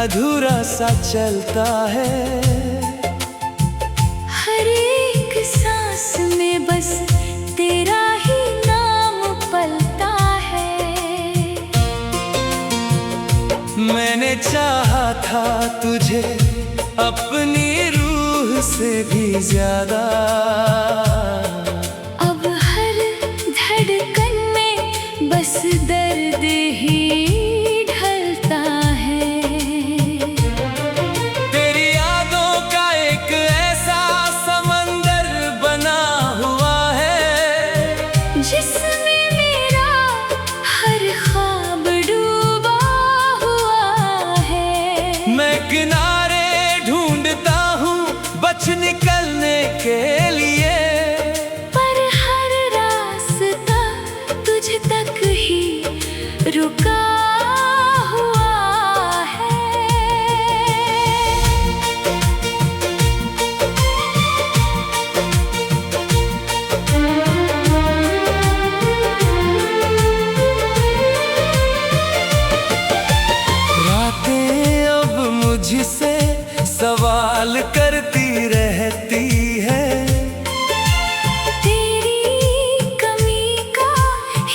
अधूरा सा चलता है। हर एक सांस में बस तेरा ही नाम पलता है। मैंने चाहा था तुझे अपनी रूह से भी ज्यादा। अब हर धड़कन में बस दर्द ही ढलता है। तेरी यादों का एक ऐसा समंदर बना हुआ है, जिसमें मेरा हर ख्वाब डूबा हुआ है। मैं किनारे ढूंढता हूँ बच निकलने के लिए, पर हर रास्ता तुझ तक ही रुका हुआ है। रातें अब मुझसे सवाल करती रहती है। तेरी कमी का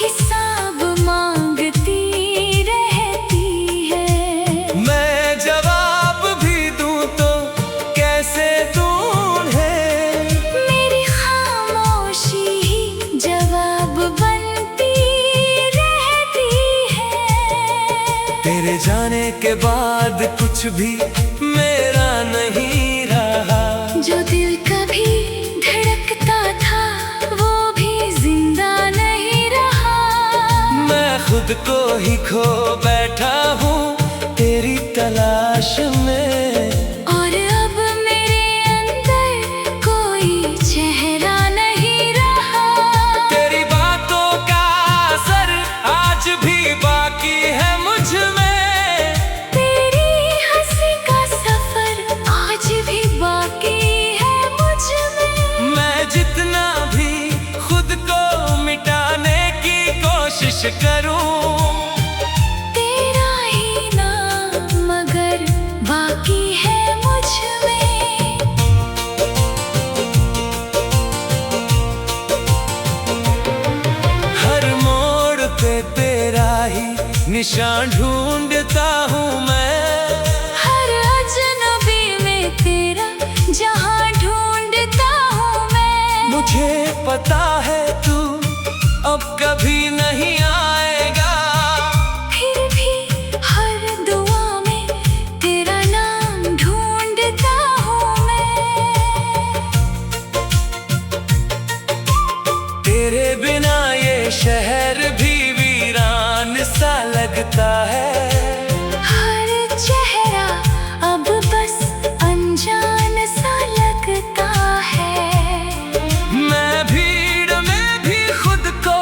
हिसाब मांगती रहती है। मैं जवाब भी दूं तो कैसे ढूंढे, मेरी खामोशी ही जवाब बनती रहती है। तेरे जाने के बाद कुछ भी मेरा नहीं रहा। जो दिल कभी धड़कता था वो भी जिंदा नहीं रहा। मैं खुद को ही खो बैठा हूँ तेरी तलाश में। और अब मेरे अंदर कोई चेहरा नहीं रहा। तेरी बातों का असर आज भी बाकी है मुझ में। तेरी हंसी का सफर आज भी बाकी है मुझ में। मैं जितना भी खुद को मिटाने की कोशिश करूं, तेरा ही नाम मगर बाकी है मुझ में। हर मोड़ पे तेरा ही निशान ढूंढता हूँ मैं। हर अजनबी में तेरा जहां ढूंढता हूँ मैं। मुझे पता है तू अब कभी नहीं आएगा, फिर भी हर दुआ में तेरा नाम ढूंढता हूँ मैं। तेरे बिना ये शहर भी वीरान सा लगता है। हर चेहरा अब बस अनजान सा लगता है। मैं भीड़ में भी खुद को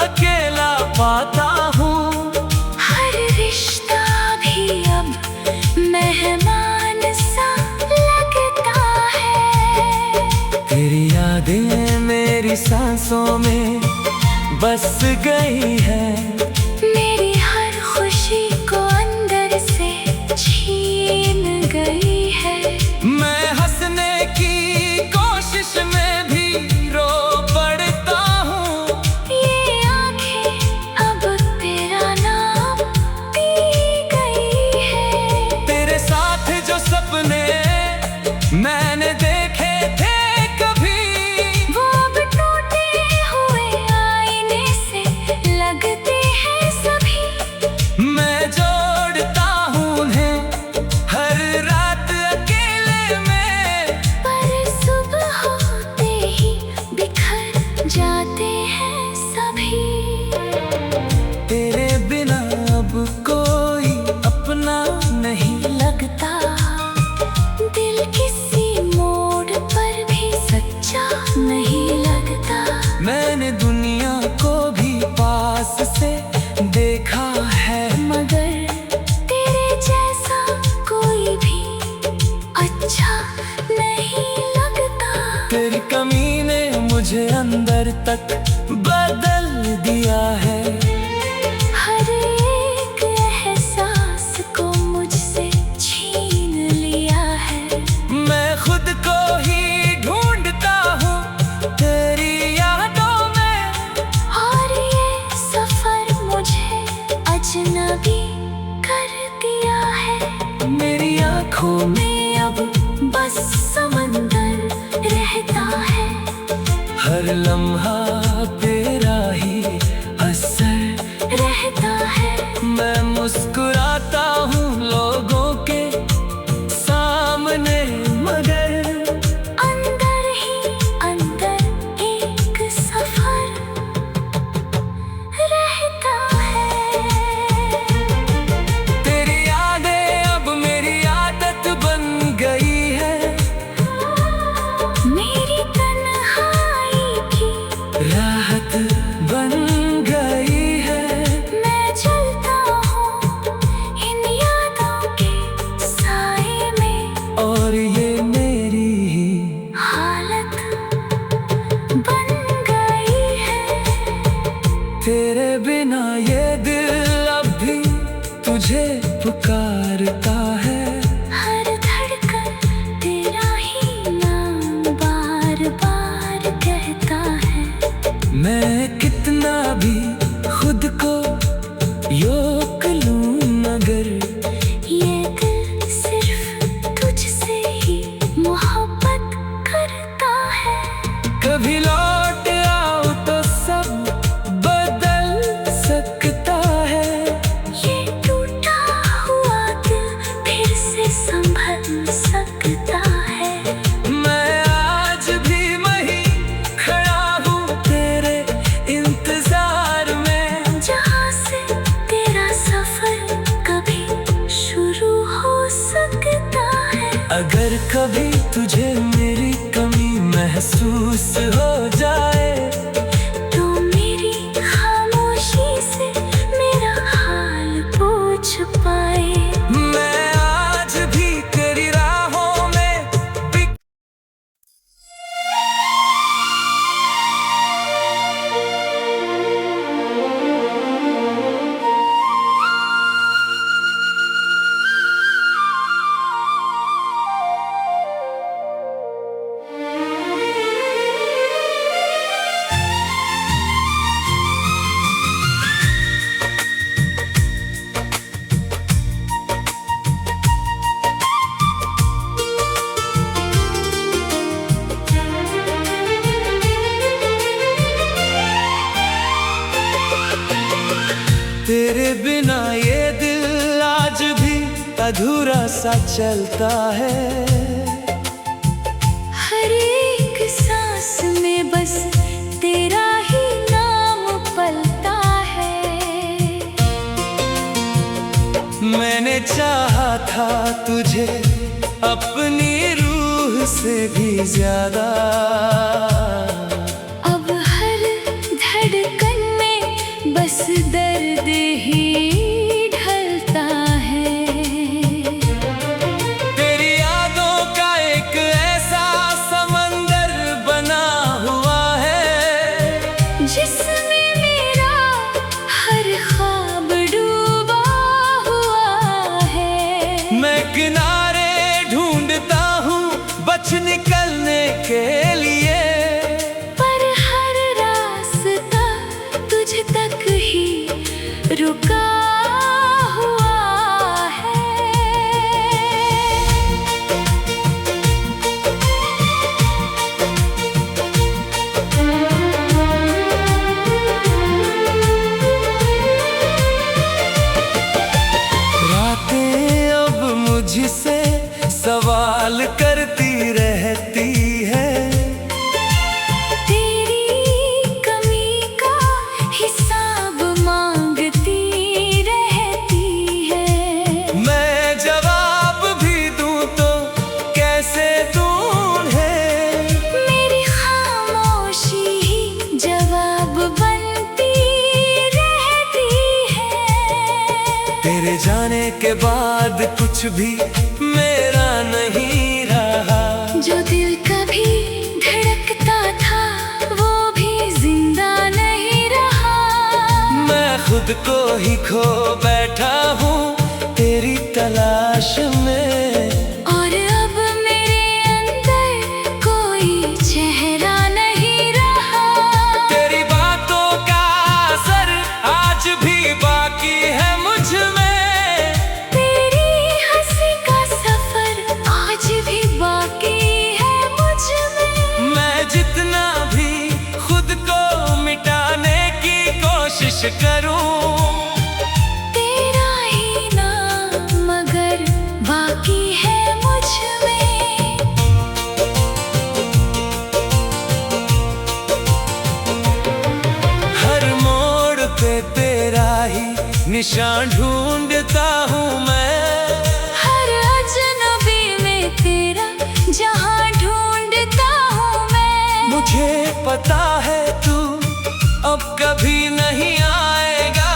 अकेला पाता हूँ। हर रिश्ता भी अब मेहमान सा लगता है। तेरी यादें मेरी सांसों में बस गई है। मेरी हर खुशी को अंदर से छीन गई है। मैं हंसने की कोशिश में भी रो पड़ता हूँ। ये आंखें अब तेरा नाम पी गई है। तेरे साथ जो सपने मैंने देखे थे कभी, वो अब टूटे हुए आईने से लगते हैं सभी। मैं जोड़ता हूँ उन्हें हर रात अकेले में। पर सुबह होते ही बिखर जाते हैं सभी। तेरे बिना अब कोई अपना नहीं लगता दिल किसी मोड़ पर भी सच्चा नहीं लगता। मैंने दुनिया को भी पास से देखा है, मगर तेरे जैसा कोई भी अच्छा नहीं लगता। तेरी कमी ने मुझे अंदर तक बदल दिया है। हर एक एहसास को मुझसे हर लम्हा तेरा ही असर रहता है। मैं मुस्कुराता हूँ लोगों के सामने, मगर अंदर ही अंदर एक सफर रहता है। तेरी यादें अब मेरी आदत बन गई है, मेरी तन्हाई की राहत बन गई है। मैं चलता हूँ इन यादों के साए में, और ये मेरी ही हालत बन गई है। तेरे बिना ये दिल अब भी तुझे पुकारता है। हर धड़कन तेरा ही नाम बार बार कहता है। मैं कितना भी खुद को रोक लूं, मगर ये दिल सिर्फ तुझसे ही मोहब्बत करता है। कभी लौट आओ तो सब बदल सकता है। ये टूटा हुआ दिल फिर से संभल सकता है। मैं आज भी वहीं खड़ा हूँ तेरे इंतजार में, जहाँ से तेरा सफर कभी शुरू हो सकता है। अगर कभी तुझे मेरी कमी महसूस हो जाए, तो मेरी खामोशी से मेरा हाल पूछ पाए। मैं आज भी तेरी राहों में बिक तेरे बिना ये दिल आज भी अधूरा सा चलता है। हर एक सांस में बस तेरा ही नाम पलता है। मैंने चाहा था तुझे अपनी रूह से भी ज्यादा, अब हर धड़कन में बस दर्द ही ढलता है। तेरी यादों का एक ऐसा समंदर बना हुआ है, जिसमें मेरा हर ख्वाब डूबा हुआ है। मैं किनारे ढूंढता हूँ बच निकलने के लिए, पर हर रास्ता तुझ तक ही रुका हुआ है। रातें अब मुझसे सवाल करती रहती है। तेरी कमी का हिसाब मांगती रहती है। मैं जवाब भी दूं तो कैसे ढूंढे, मेरी खामोशी ही जवाब बनती रहती है। तेरे जाने के बाद कुछ भी मेरा नहीं रहा। जो दिल कभी धड़कता था वो भी जिंदा नहीं रहा। मैं खुद को ही खो बैठा हूँ तेरी तलाश में, और अब मेरे अंदर कोई चेहरा नहीं रहा। तेरी बातों का असर आज भी बाकी है मुझ में। तेरी हंसी का सफर आज भी बाकी है मुझ में। मैं जितना भी करूं। तेरा ही नाम मगर बाकी है मुझ में। हर मोड़ पे तेरा ही निशान ढूंढता हूँ मैं। हर अजनबी में तेरा जहां ढूंढता हूँ मैं। मुझे पता है तू अब कभी नहीं आएगा,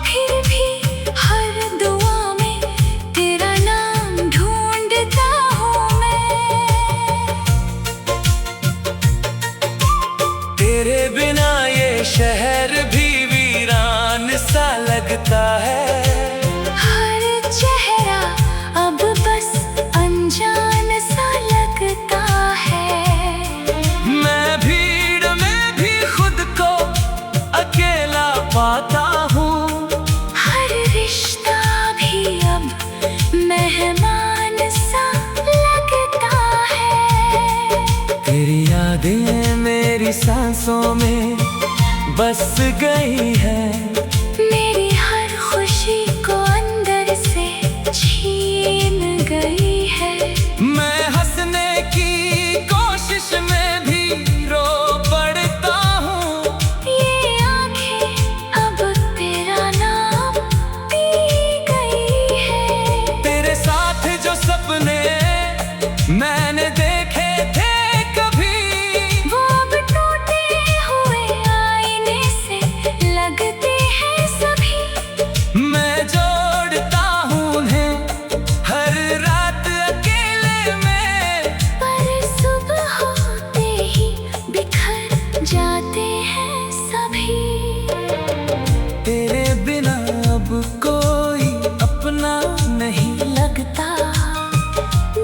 फिर भी हर दुआ में तेरा नाम ढूंढता हूँ मैं। तेरे बिना ये शहर भी वीरान सा लगता है। हर चेहरा अब बस अनजान सा लगता है। मैं भीड़ में भी खुद को अकेला पाता हूँ। हर रिश्ता भी अब मेहमान सा लगता है। तेरी यादें मेरी सांसों में बस गई है। मेरी हर खुशी को अंदर से छीन गई है। मैं हंसने की कोशिश में भी रो पड़ता हूँ। ये आंखें अब तेरा नाम पी गई है। तेरे साथ जो सपने मैंने देखे थे कभी, वो अब टूटे हुए आईने से लगते हैं सभी। मैं जोड़ता हूँ उन्हें हर रात अकेले में। पर सुबह होते ही बिखर जाते हैं सभी। तेरे बिना अब कोई अपना नहीं लगता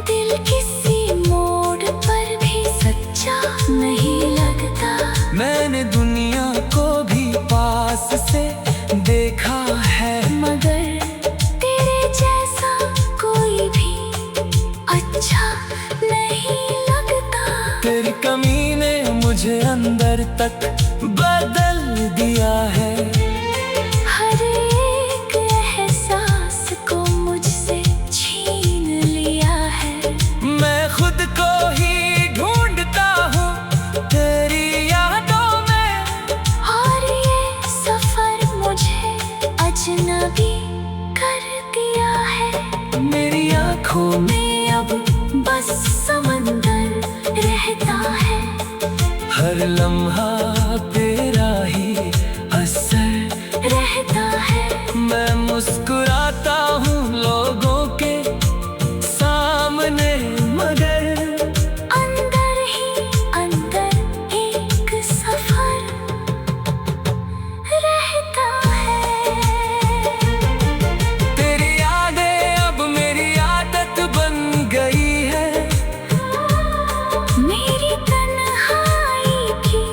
दिल किसी मोड़ पर भी सच्चा नहीं लगता। मैंने दुनिया को भी पास से देखा है, मगर तेरे जैसा कोई भी अच्छा नहीं लगता। तेरी कमी ने मुझे अंदर तक बदल दिया है। हर एक एहसास को मुझसे छीन लिया है। मैं खुद को ही ढूंढता हूँ तेरी यादों में। और ये सफर मुझे अजनबी कर दिया है। मेरी आँखों में अब बस समंदर रहता है। हर लम्हा तेरा ही असर रहता है। मैं मुस्कुराता हूँ लोगों के सामने, मगर अंदर ही अंदर एक सफर रहता है। तेरी यादें अब मेरी आदत बन गई है। मेरी तन्हाई की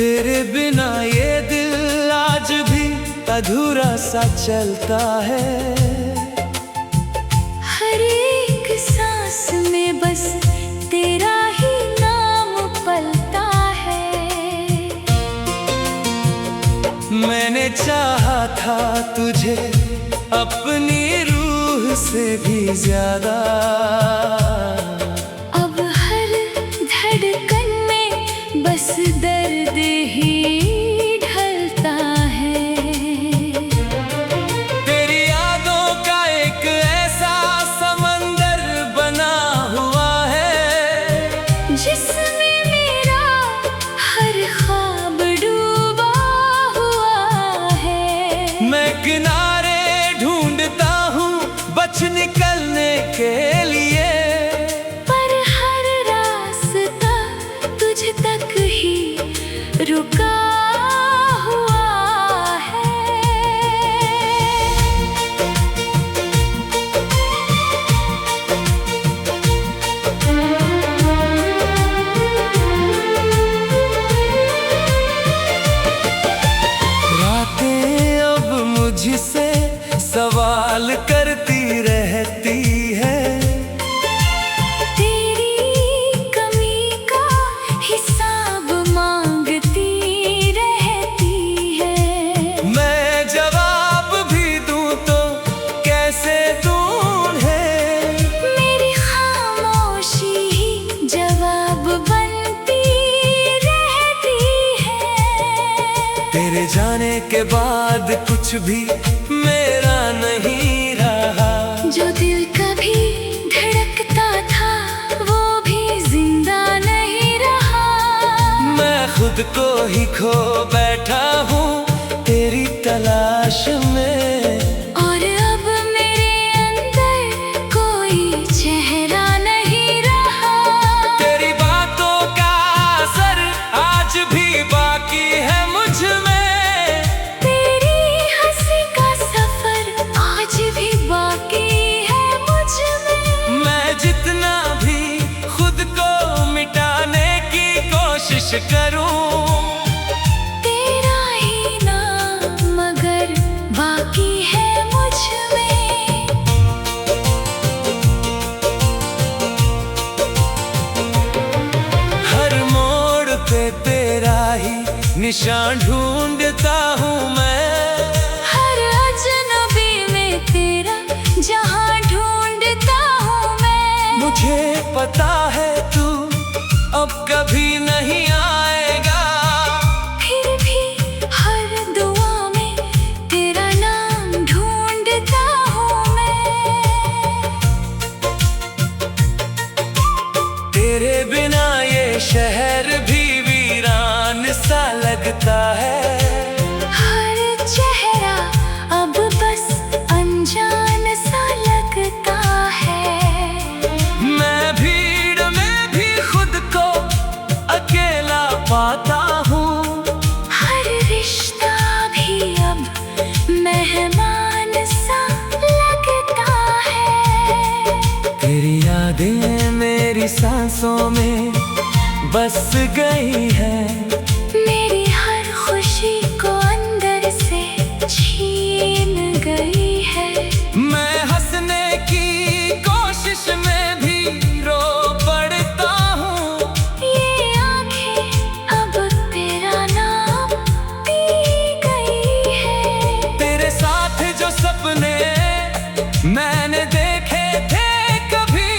तेरे बिना ये दिल आज भी अधूरा सा चलता है। हर एक सांस में बस तेरा ही नाम पलता है। मैंने चाहा था तुझे अपनी रूह से भी ज्यादा। अब हर धड़कन में बस दर्द ही ढलता है। तेरी यादों का एक ऐसा समंदर बना हुआ है जिसमें मेरा हर ख्वाब डूबा हुआ है। मैं किनारे ढूंढता हूँ बच निकलने के लिए, पर हर रास्ता तुझ तक ही रुका हुआ है। रातें अब मुझसे सवाल करती रहती है। तेरी कमी का हिसाब मांगती रहती है। मैं जवाब भी दूं तो कैसे ढूंढे, मेरी खामोशी ही जवाब बनती रहती है। तेरे जाने के बाद कुछ भी मेरा नहीं रहा। जो दिल कभी धड़कता था वो भी जिंदा नहीं रहा। मैं खुद को ही खो बैठा हूँ तेरी तलाश में। और अब मेरे अंदर कोई चेहरा नहीं रहा। तेरी बातों का असर आज भी बाकी है मुझ में। तेरी हंसी का सफर आज भी बाकी है मुझ में। मैं जितना भी खुद को मिटाने की कोशिश करूं, तेरा ही नाम मगर बाकी है मुझ में। हर मोड़ पे तेरा ही निशान ढूंढता हूँ मैं। हर अजनबी में तेरा जहां ढूंढता हूँ मैं। मुझे पता है तू अब कभी नहीं आएगा, फिर भी हर दुआ में तेरा नाम ढूंढता हूँ मैं। तेरे बिना ये शहर भी वीरान सा लगता है। हर चेहरा अब बस अनजान सा लगता है। मैं भीड़ में भी खुद को अकेला पाता हूँ। हर रिश्ता भी अब मेहमान सा लगता है। तेरी यादें मेरी सांसों में बस गई है। मेरी हर खुशी को अंदर से छीन गई है। मैं हंसने की कोशिश में भी रो पड़ता हूँ। ये आंखें अब तेरा नाम पी गई है। तेरे साथ जो सपने मैंने देखे थे कभी,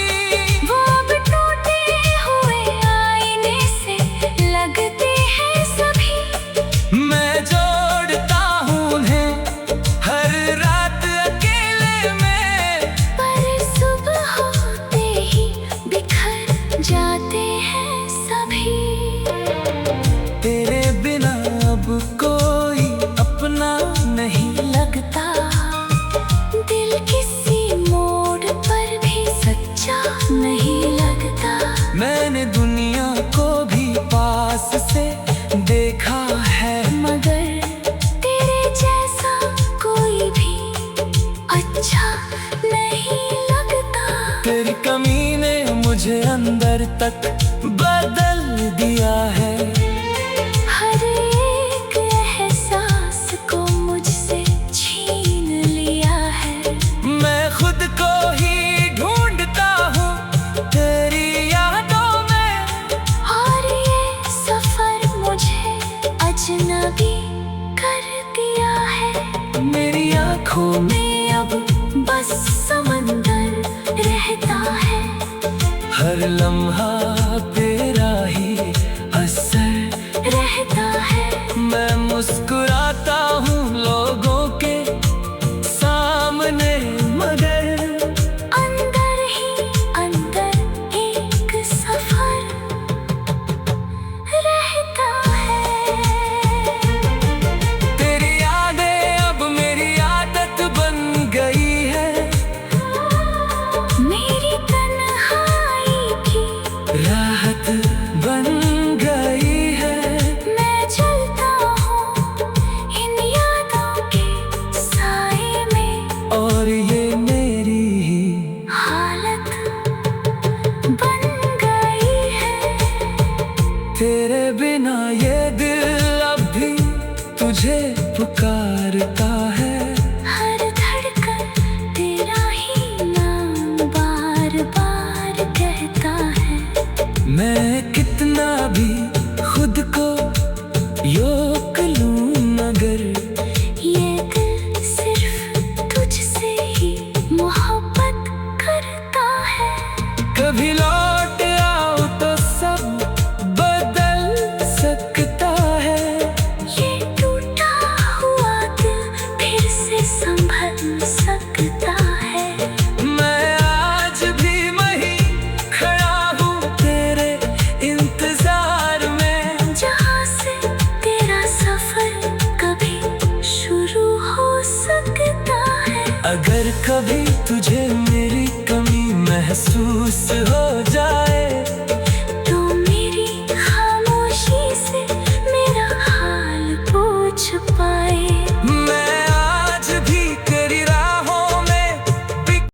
वो अब टूटे हुए आईने से लगते हैं सभी। मैं जोड़ता हूँ उन्हें हर रात अकेले में। पर सुबह होते ही बिखर जाते हैं सभी। तेरे बिना अब कोई अपना नहीं लगता। दिल किसी मोड़ पर भी सच्चा नहीं लगता। मैंने दुनिया को भी पास से देखा है, मगर तेरे जैसा कोई भी अच्छा नहीं लगता। तेरी कमी ने मुझे अंदर तक बदल दिया है। हर रहता है। हर लम्हा तेरा ही असर रहता है। मैं मुस्कुराता हूँ लोगों के सामने, मगर अंदर ही अंदर एक सफर रहता है। तेरी यादें अब मेरी आदत बन गई है। मेरी तन्हाई की राहत बन गई है। मैं चलता हूँ इन यादों के साए में, और ये मेरी ही हालत बन गई है। तेरे बिना ये दिल अब भी तुझे पुकारता है। हर धड़कन तेरा ही नाम बार बार कहता है। मैं कितना भी खुद को रोक लूं, मगर ये दिल सिर्फ तुझसे ही मोहब्बत करता है। कभी लौट आओ तो सब बदल सकता है। ये टूटा हुआ दिल फिर से संभल सकता है। मैं आज भी वहीं खड़ा हूँ तेरे इंतजार में, जहाँ से तेरा सफर कभी शुरू हो सकता है। अगर कभी तुझे मेरी कमी महसूस हो